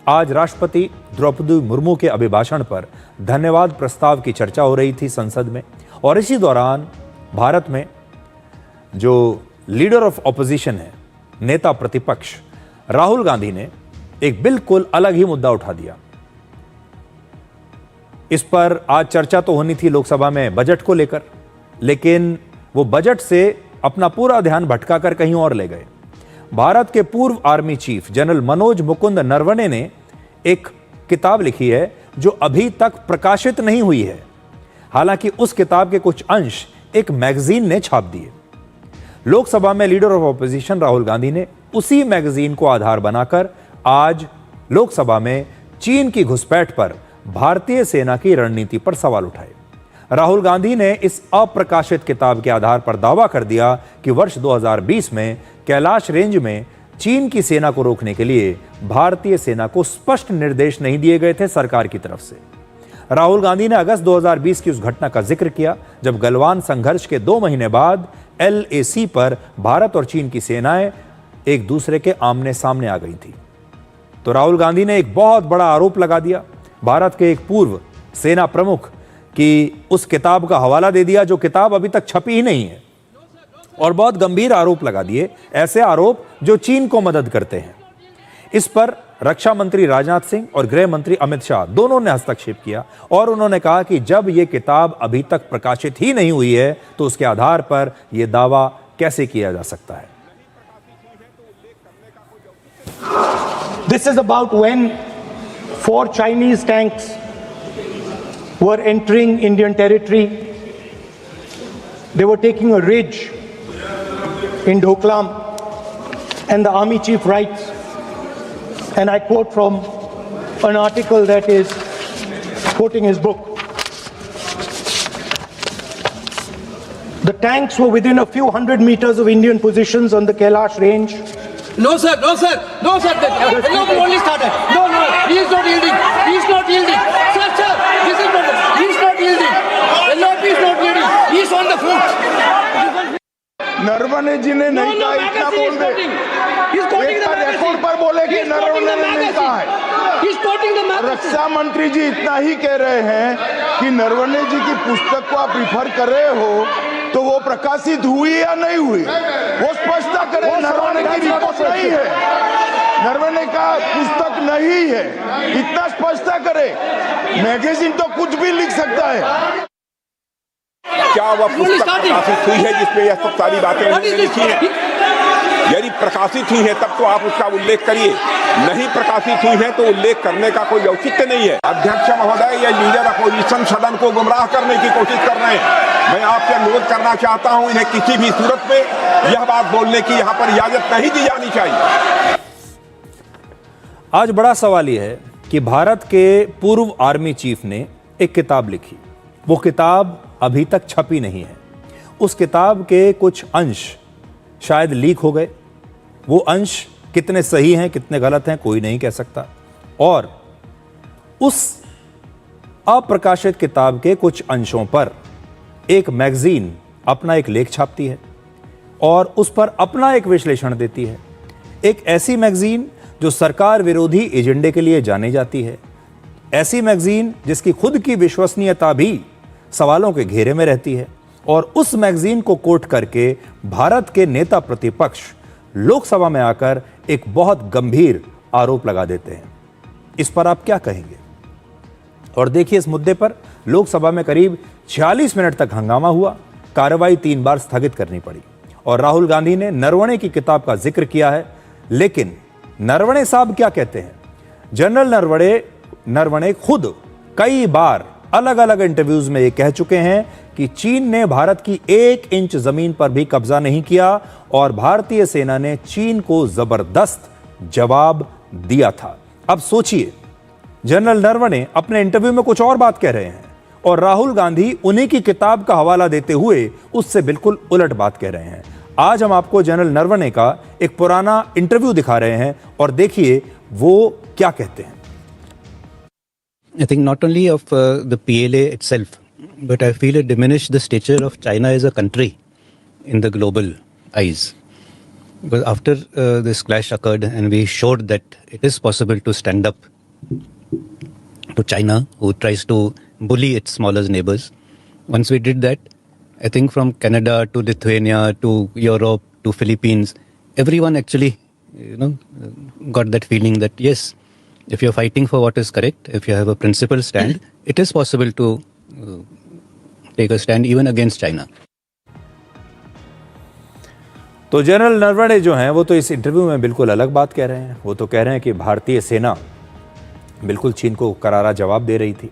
आज राष्ट्रपति द्रौपदी मुर्मू के अभिभाषण पर धन्यवाद प्रस्ताव की चर्चा हो रही थी संसद में, और इसी दौरान भारत में जो लीडर ऑफ ऑपोजिशन है, नेता प्रतिपक्ष राहुल गांधी ने एक बिल्कुल अलग ही मुद्दा उठा दिया। इस पर आज चर्चा तो होनी थी लोकसभा में बजट को लेकर, लेकिन वो बजट से अपना पूरा ध्यान भटकाकर कहीं और ले गए। भारत के पूर्व army chief general Manoj Mukund Naravane ने एक किताब लिखी है जो अभी तक प्रकाशित नहीं हुई है। हालांकि उस किताब के कुछ अंश एक मैगजीन ने छाप दिए। लोकसभा में leader of opposition Rahul Gandhi ने उसी मैगजीन को आधार बनाकर आज लोकसभा में चीन की घुसपैठ पर भारतीय सेना की रणनीति पर सवाल उठाए। राहुल गांधी ने इस अप्रकाशित किताब के आधार पर दावा कर दिया कि वर्ष 2020 में कैलाश रेंज में चीन की सेना को रोकने के लिए भारतीय सेना को स्पष्ट निर्देश नहीं दिए गए थे सरकार की तरफ से। राहुल गांधी ने अगस्त 2020 की उस घटना का जिक्र किया जब गलवान संघर्ष के 2 महीने बाद LAC पर भारत और चीन की सेनाएं एक दूसरे के आमने सामने आ गई थी। तो राहुल गांधी ने एक बहुत बड़ा आरोप लगा दिया भारत के एक पूर्व सेना प्रमुख की उस किताब का हवाला दे दिया जो किताब अभी तक छपी ही नहीं है, और बहुत गंभीर आरोप लगा दिए, ऐसे आरोप जो चीन को मदद करते हैं। इस पर रक्षा मंत्री राजनाथ सिंह और गृह मंत्री अमित शाह दोनों ने हस्तक्षेप किया और उन्होंने कहा कि जब यह किताब अभी तक प्रकाशित ही नहीं हुई है तो उसके आधार पर यह दावा कैसे किया जा सकता है। This is about when 4 Chinese tanks were entering Indian territory. They were taking a ridge in Doklam, and the army chief writes, and I quote from an article that is quoting his book. The tanks were within a few hundred meters of Indian positions on the Kailash range. No, sir, no, sir, no, sir. No, we only started. No, no, he is not yielding. He is not yielding. Sir, sir, this is not. He is not yielding. The LOP is not yielding. He is on the foot. Naravane जी ने नहीं कहा, इतना बोल दे। एक record पर बोले कि नरवणे ने नहीं कहा है। रक्षा मंत्री जी इतना ही कह रहे हैं कि नरवणे जी की पुस्तक को आप रिफर कर रहे हो तो वो प्रकाशित हुई या नहीं हुई, वो स्पष्ट करे। नरवणे की रिपोर्ट नहीं है, नरवणे का पुस्तक नहीं है, इतना स्पष्ट करे। मैगजीन तो कुछ भी लिख सकता है। क्या वह पुस्तक प्रकाशित हुई है जिसमें यह सब सारी बातें उन्होंने लिखी हैं? यदि प्रकाशित हुई है तब तो आप उसका उल्लेख करिए, नहीं प्रकाशित हुई है तो उल्लेख करने का कोई औचित्य नहीं है। अध्यक्ष महोदय, यह लीडर अपोजिशन सदन को गुमराह करने की कोशिश कर रहे हैं। मैं आपसे अनुरोध करना चाहता हूं, इन्हें किसी भी सूरत में यह बात बोलने की यहाँ पर इजाजत नहीं दी जानी चाहिए। आज बड़ा सवाल यह है कि भारत के पूर्व आर्मी चीफ ने एक किताब लिखी, वो किताब अभी तक छपी नहीं है। उस किताब के कुछ अंश शायद लीक हो गए, वो अंश कितने सही हैं कितने गलत हैं कोई नहीं कह सकता। और उस अप्रकाशित किताब के कुछ अंशों पर एक मैगजीन अपना एक लेख छापती है और उस पर अपना एक विश्लेषण देती है। एक ऐसी मैगजीन जो सरकार विरोधी एजेंडे के लिए जानी जाती है, ऐसी मैगजीन जिसकी खुद की विश्वसनीयता भी सवालों के घेरे में रहती है, और उस मैगजीन को कोट करके भारत के नेता प्रतिपक्ष लोकसभा में आकर एक बहुत गंभीर आरोप लगा देते हैं। इस पर आप क्या कहेंगे? और देखिए, इस मुद्दे पर लोकसभा में करीब 46 मिनट तक हंगामा हुआ, कार्रवाई 3 बार स्थगित करनी पड़ी और राहुल गांधी ने नरवणे की किताब का जिक्र किया है। लेकिन नरवणे साहब क्या कहते हैं? जनरल नरवणे खुद कई बार अलग अलग इंटरव्यूज में ये कह चुके हैं कि चीन ने भारत की 1 इंच जमीन पर भी कब्जा नहीं किया और भारतीय सेना ने चीन को जबरदस्त जवाब दिया था। अब सोचिए, जनरल नरवणे अपने इंटरव्यू में कुछ और बात कह रहे हैं और राहुल गांधी उन्हीं की किताब का हवाला देते हुए उससे बिल्कुल उलट बात कह रहे हैं। आज हम आपको जनरल नरवणे का एक पुराना इंटरव्यू दिखा रहे हैं और देखिए वो क्या कहते हैं। I think not only of the PLA itself, but I feel it diminished the stature of China as a country in the global eyes. Because after this clash occurred and we showed that it is possible to stand up to China, who tries to bully its smallest neighbors. Once we did that, I think from Canada to Lithuania to Europe to Philippines, everyone actually, got that feeling that yes, if you're fighting for what is correct, if you have a principled stand, it is possible to take a stand even against China. तो general Naravane जो हैं वो तो इस interview में बिल्कुल अलग बात कह रहे हैं। वो तो कह रहे हैं कि भारतीय सेना बिल्कुल चीन को करारा जवाब दे रही थी।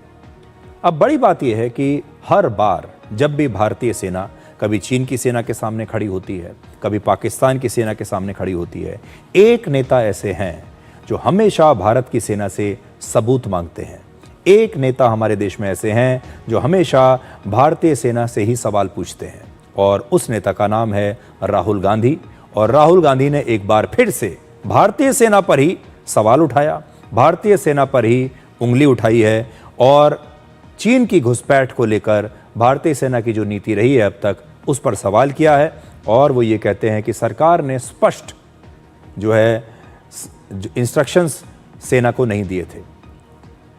अब बड़ी बात यह है कि हर बार जब भी भारतीय सेना कभी चीन की सेना के सामने खड़ी होती है, कभी पाकिस्तान की सेना के सामने खड़ी होती है, एक नेता ऐसे हैं जो हमेशा भारत की सेना से सबूत मांगते हैं। एक नेता हमारे देश में ऐसे हैं जो हमेशा भारतीय सेना से ही सवाल पूछते हैं, और उस नेता का नाम है राहुल गांधी। और राहुल गांधी ने एक बार फिर से भारतीय सेना पर ही सवाल उठाया, भारतीय सेना पर ही उंगली उठाई है, और चीन की घुसपैठ को लेकर भारतीय सेना की जो नीति रही है अब तक उस पर सवाल किया है। और वो ये कहते हैं कि सरकार ने स्पष्ट जो है इंस्ट्रक्शंस सेना को नहीं दिए थे।